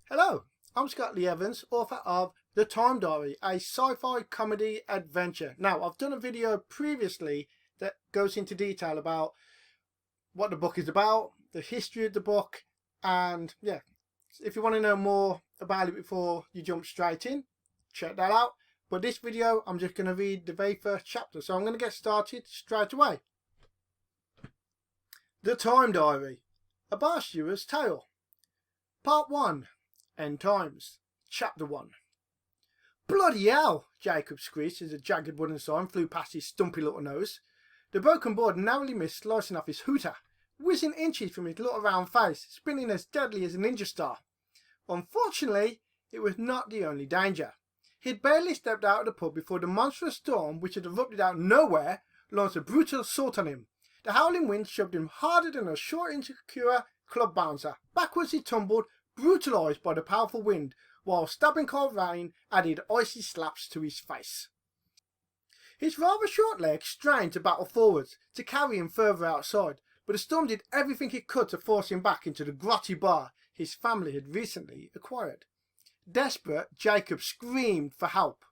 Hello, I'm Scott Lee Evans, author of The Time Diary, a sci-fi comedy adventure. Now, I've done a video previously that goes into detail about what the book is about, the history of the book, and yeah, if you want to know more about it before you jump straight in, check that out. But this video, I'm just going to read the very first chapter, so I'm going to get started straight away. The Time Diary, a bar steward's tale. Part 1. End Times. Chapter 1. Bloody hell! Jacob screeched as a jagged wooden sign flew past his stumpy little nose. The broken board narrowly missed slicing off his hooter, whizzing inches from his little round face, spinning as deadly as a ninja star. Unfortunately, it was not the only danger. He had barely stepped out of the pub before the monstrous storm, which had erupted out of nowhere, launched a brutal assault on him. The howling wind shoved him harder than a short, insecure club bouncer. Backwards he tumbled, brutalised by the powerful wind, while stabbing cold rain added icy slaps to his face. His rather short legs strained to battle forwards, to carry him further outside, but the storm did everything it could to force him back into the grotty bar his family had recently acquired. Desperate, Jacob screamed for help.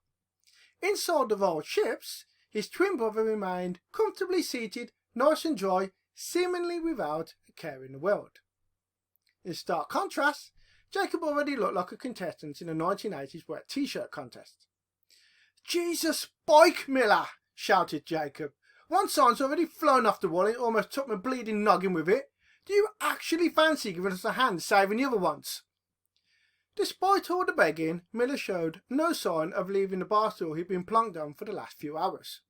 Inside the Royal ships, his twin brother remained comfortably seated, nice and dry, seemingly without a care in the world. In stark contrast, Jacob already looked like a contestant in a 1980s wet t-shirt contest. "Jesus, Spike Miller!" shouted Jacob. "One sign's already flown off the wall and it almost took my bleeding noggin with it. Do you actually fancy giving us a hand saving the other ones?" Despite all the begging, Miller showed no sign of leaving the bar stool he'd been plonked on for the last few hours.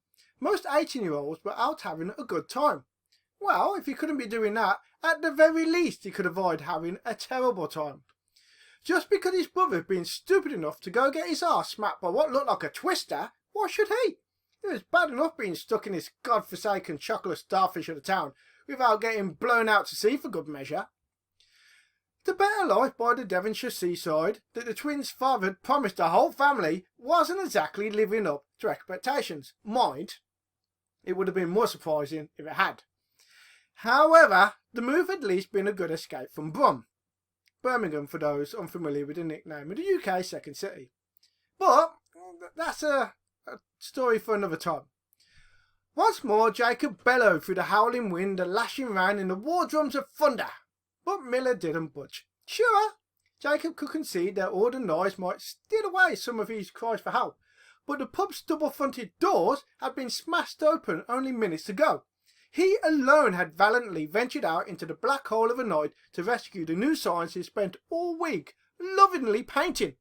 Most 18-year-olds were out having a good time. Well, if he couldn't be doing that, at the very least he could avoid having a terrible time. Just because his brother had been stupid enough to go get his arse smacked by what looked like a twister, why should he? It was bad enough being stuck in this godforsaken chocolate starfish of the town without getting blown out to sea for good measure. The better life by the Devonshire seaside that the twins' father had promised the whole family wasn't exactly living up to expectations. Mind, it would have been more surprising if it had. However, the move had at least been a good escape from Brum. Birmingham, for those unfamiliar with the nickname of the UK's second city. But that's a story for another time. Once more, Jacob bellowed through the howling wind, the lashing rain, and the war drums of thunder. But Miller didn't budge. Sure, Jacob could concede that all the noise might steal away some of his cries for help, but the pub's double-fronted doors had been smashed open only minutes ago. He alone had valiantly ventured out into the black hole of the night to rescue the new signs he spent all week lovingly painting.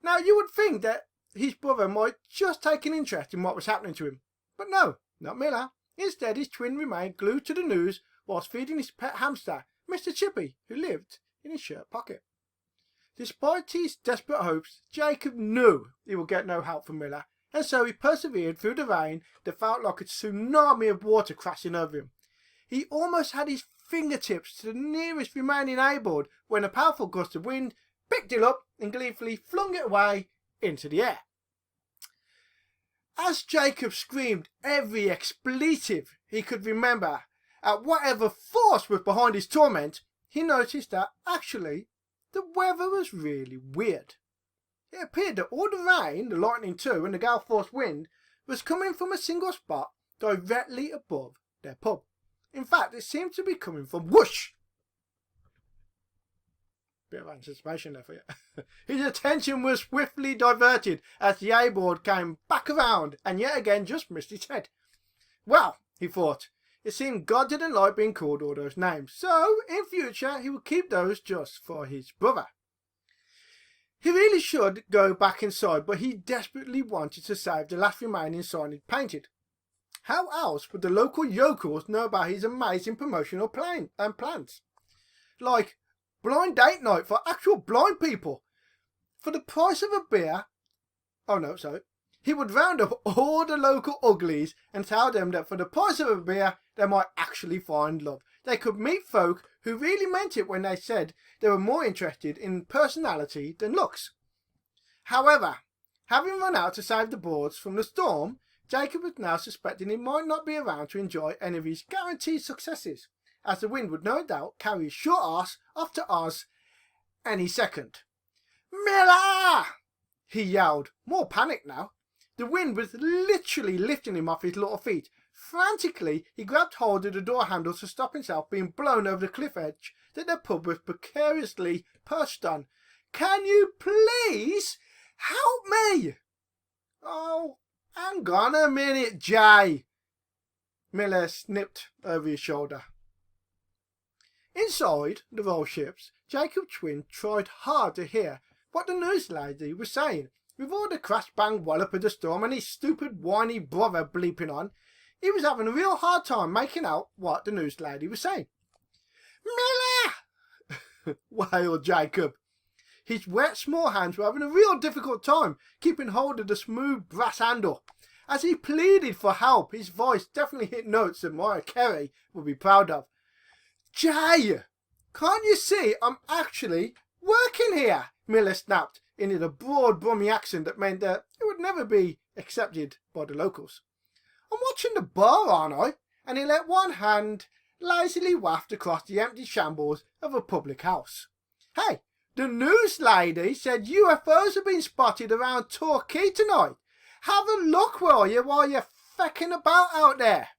Now, you would think that his brother might just take an interest in what was happening to him. But no, not Miller. Instead, his twin remained glued to the news whilst feeding his pet hamster, Mr. Chippy, who lived in his shirt pocket. Despite his desperate hopes, Jacob knew he would get no help from Miller, and so he persevered through the rain that felt like a tsunami of water crashing over him. He almost had his fingertips to the nearest remaining A-board when a powerful gust of wind picked it up and gleefully flung it away into the air. As Jacob screamed every expletive he could remember at whatever force was behind his torment, he noticed that actually the weather was really weird. It appeared that all the rain, the lightning too, and the gale force wind was coming from a single spot directly above their pub. In fact, it seemed to be coming from whoosh. Bit of anticipation there for you. His attention was swiftly diverted as the A-board came back around and yet again just missed his head. Well, he thought, it seemed God didn't like being called all those names, so in future he would keep those just for his brother. He really should go back inside, but he desperately wanted to save the last remaining sign he'd painted. How else would the local yokels know about his amazing promotional plans? Like blind date night for actual blind people. For the price of a beer... Oh no, sorry. He would round up all the local uglies and tell them that for the price of a beer, they might actually find love. They could meet folk who really meant it when they said they were more interested in personality than looks. However, having run out to save the boards from the storm, Jacob was now suspecting he might not be around to enjoy any of his guaranteed successes, as the wind would no doubt carry his short arse off to Oz any second. Miller! He yelled, more panicked now. The wind was literally lifting him off his little feet. Frantically, he grabbed hold of the door handle to stop himself being blown over the cliff edge that the pub was precariously perched on. Can you please help me? Oh, hang on a minute, Jay. Miller snipped over his shoulder. Inside the Royal ships, Jacob's twin tried hard to hear what the news lady was saying. With all the crash-bang wallop of the storm and his stupid whiny brother bleeping on, he was having a real hard time making out what the news lady was saying. Miller! wailed Jacob. His wet small hands were having a real difficult time keeping hold of the smooth brass handle. As he pleaded for help, his voice definitely hit notes that Mariah Carey would be proud of. Jay, can't you see I'm actually working here? Miller snapped in a broad Brummie accent that meant that it would never be accepted by the locals. I'm watching the bar, aren't I? And he let one hand lazily waft across the empty shambles of a public house. Hey, the news lady said UFOs have been spotted around Torquay tonight. Have a look, will you, while you're fecking about out there.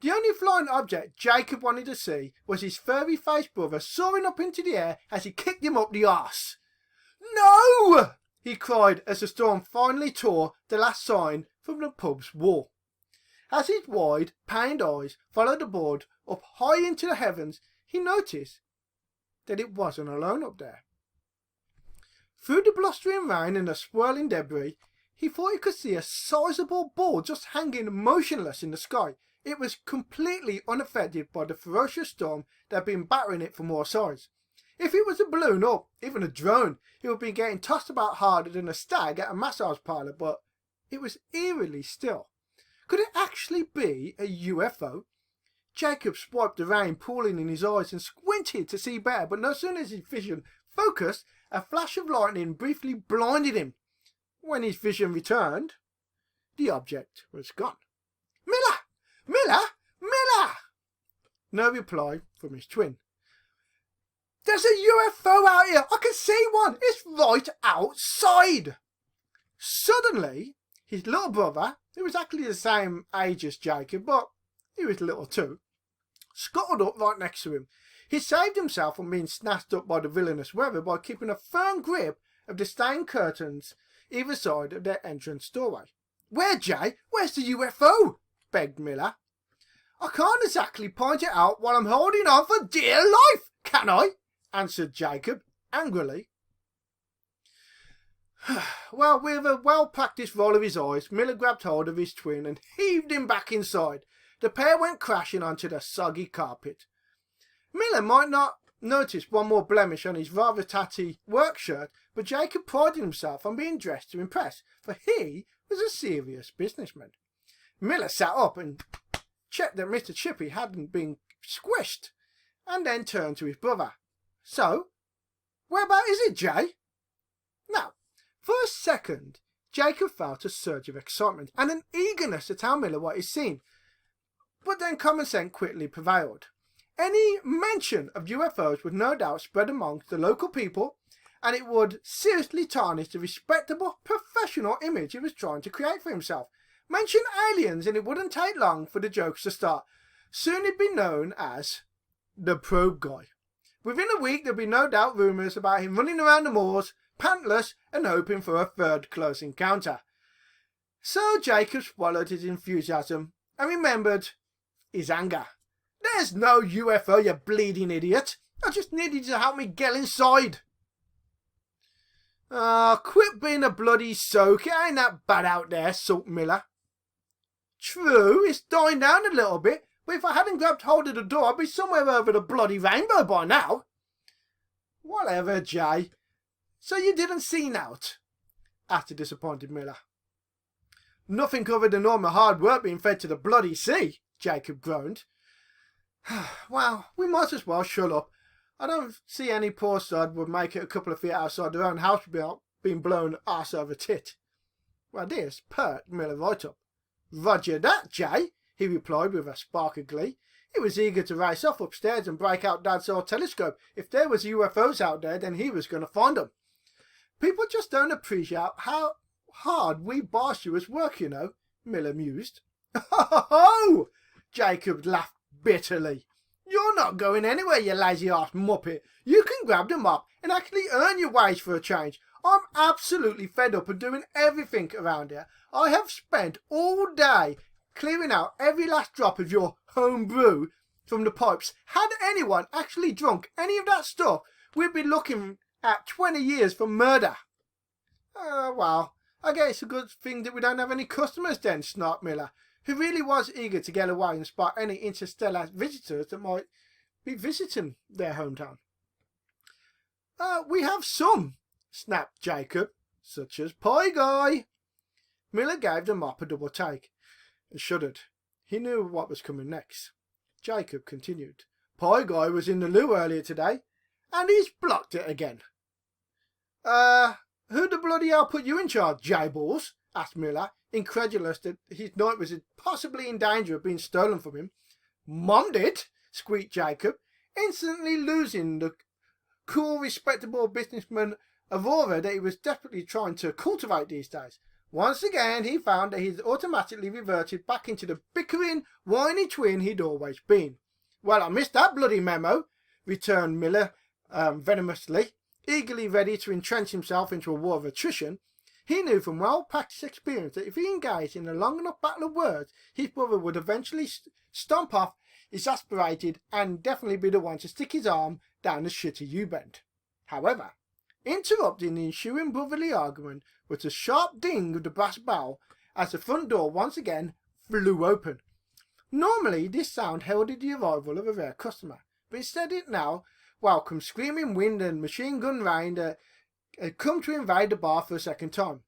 The only flying object Jacob wanted to see was his furry-faced brother soaring up into the air as he kicked him up the arse. No! He cried as the storm finally tore the last sign from the pub's wall. As his wide, pained eyes followed the board up high into the heavens, he noticed that it wasn't alone up there. Through the blustering rain and the swirling debris, he thought he could see a sizable ball just hanging motionless in the sky. It was completely unaffected by the ferocious storm that had been battering it from all sides. If it was a balloon or even a drone, it would be getting tossed about harder than a stag at a massage parlour, but it was eerily still. Could it actually be a UFO? Jacob swiped the rain pooling in his eyes and squinted to see better, but no sooner as his vision focused, a flash of lightning briefly blinded him. When his vision returned, the object was gone. Miller! Miller! Miller! No reply from his twin. There's a UFO out here! I can see one! It's right outside! Suddenly, his little brother, who was actually the same age as Jacob, but he was little too, scuttled up right next to him. He saved himself from being snatched up by the villainous weather by keeping a firm grip of the stained curtains either side of their entrance doorway. Where, Jay? Where's the UFO? Begged Miller. I can't exactly point it out while I'm holding on for dear life, can I? Answered Jacob angrily. Well, with a well-practiced roll of his eyes, Miller grabbed hold of his twin and heaved him back inside. The pair went crashing onto the soggy carpet. Miller might not notice one more blemish on his rather tatty work shirt, but Jacob prided himself on being dressed to impress, for he was a serious businessman. Miller sat up and checked that Mr. Chippy hadn't been squished, and then turned to his brother. So, whereabout is it, Jay? Now, for a second, Jacob felt a surge of excitement and an eagerness to tell Miller what he'd seen, but then common sense quickly prevailed. Any mention of UFOs would no doubt spread amongst the local people, and it would seriously tarnish the respectable professional image he was trying to create for himself. Mention aliens and it wouldn't take long for the jokes to start. Soon he'd be known as the probe guy. Within a week there'd be no doubt rumours about him running around the moors, pantless and hoping for a third close encounter. So Jacob swallowed his enthusiasm and remembered his anger. There's no UFO, you bleeding idiot. I just needed you to help me get inside. Quit being a bloody soak. It ain't that bad out there, sulked Miller. True, it's dying down a little bit, but if I hadn't grabbed hold of the door, I'd be somewhere over the bloody rainbow by now. Whatever, Jay. So you didn't see naught? Asked the disappointed Miller. Nothing other than all my hard work being fed to the bloody sea, Jacob groaned. Well, we might as well shut up. I don't see any poor sod would make it a couple of feet outside their own house without being blown arse over tit. Well, this perked Miller right up. Roger that, Jay, he replied with a spark of glee. He was eager to race off upstairs and break out Dad's old telescope. If there was UFOs out there, then he was going to find them. People just don't appreciate how hard we bar stewards work, you know, Miller mused. Ho! Jacob laughed bitterly. You're not going anywhere, you lazy-ass muppet. You can grab the mop and actually earn your wage for a change. I'm absolutely fed up of doing everything around here. I have spent all day clearing out every last drop of your home brew from the pipes. Had anyone actually drunk any of that stuff, we'd be looking at 20 years for murder. Well, I guess it's a good thing that we don't have any customers then, snarked Miller, who really was eager to get away and spot any interstellar visitors that might be visiting their hometown. We have some, snapped Jacob, such as Pie Guy. Miller gave the mop a double take and shuddered. He knew what was coming next. Jacob continued. Pie Guy was in the loo earlier today, and he's blocked it again. Who the bloody hell put you in charge, J-Balls? Asked Miller, incredulous that his night was possibly in danger of being stolen from him. Mom did, squeaked Jacob, instantly losing the cool, respectable businessman of aura that he was desperately trying to cultivate these days. Once again, he found that he'd automatically reverted back into the bickering, whiny twin he'd always been. Well, I missed that bloody memo, returned Miller venomously, eagerly ready to entrench himself into a war of attrition. He knew from well-practiced experience that if he engaged in a long enough battle of words, his brother would eventually stomp off, exasperated, and definitely be the one to stick his arm down the shitty U-bend. However, interrupting the ensuing brotherly argument was a sharp ding of the brass bell as the front door once again flew open. Normally, this sound heralded the arrival of a rare customer, but instead it now welcomed screaming wind and machine gun rain that had come to invade the bar for a second time.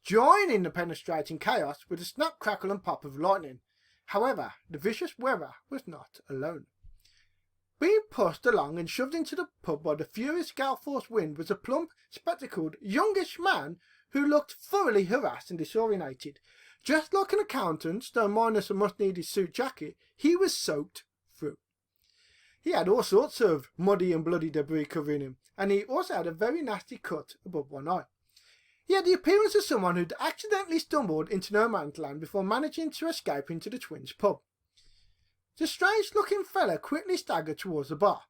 Joining the penetrating chaos with a snap, crackle and pop of lightning. However, the vicious weather was not alone. Being pushed along and shoved into the pub by the furious gale-force wind was a plump, spectacled, youngish man who looked thoroughly harassed and disorientated. Just like an accountant, though minus a much-needed suit jacket, he was soaked through. He had all sorts of muddy and bloody debris covering him, and he also had a very nasty cut above one eye. He had the appearance of someone who'd accidentally stumbled into no man's land before managing to escape into the twins' pub. The strange-looking fella quickly staggered towards the bar.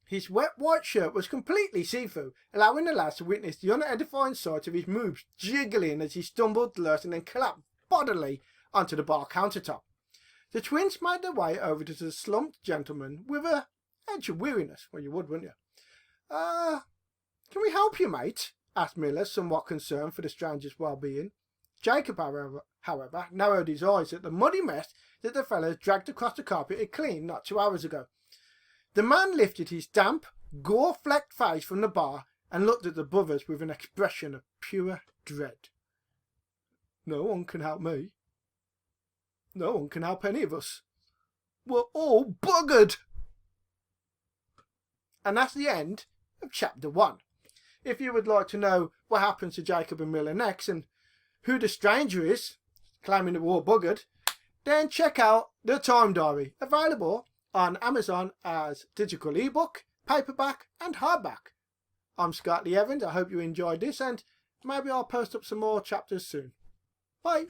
His wet white shirt was completely see-through, allowing the lads to witness the unedifying sight of his moves jiggling as he stumbled, lurched, and then collapsed bodily onto the bar countertop. The twins made their way over to the slumped gentleman with a edge of weariness. Well, you would, wouldn't you? Can we help you, mate? Asked Miller, somewhat concerned for the stranger's well-being. Jacob, however, narrowed his eyes at the muddy mess that the fellows dragged across the carpet and cleaned not 2 hours ago. The man lifted his damp, gore-flecked face from the bar and looked at the brothers with an expression of pure dread. No one can help me. No one can help any of us. We're all buggered. And that's the end of chapter 1. If you would like to know what happens to Jacob and Miller next and who the stranger is, claiming that we're all buggered, then check out The Time Diary, available on Amazon as digital ebook, paperback and hardback. I'm Scott Lee Evans. I hope you enjoyed this, and maybe I'll post up some more chapters soon. Bye.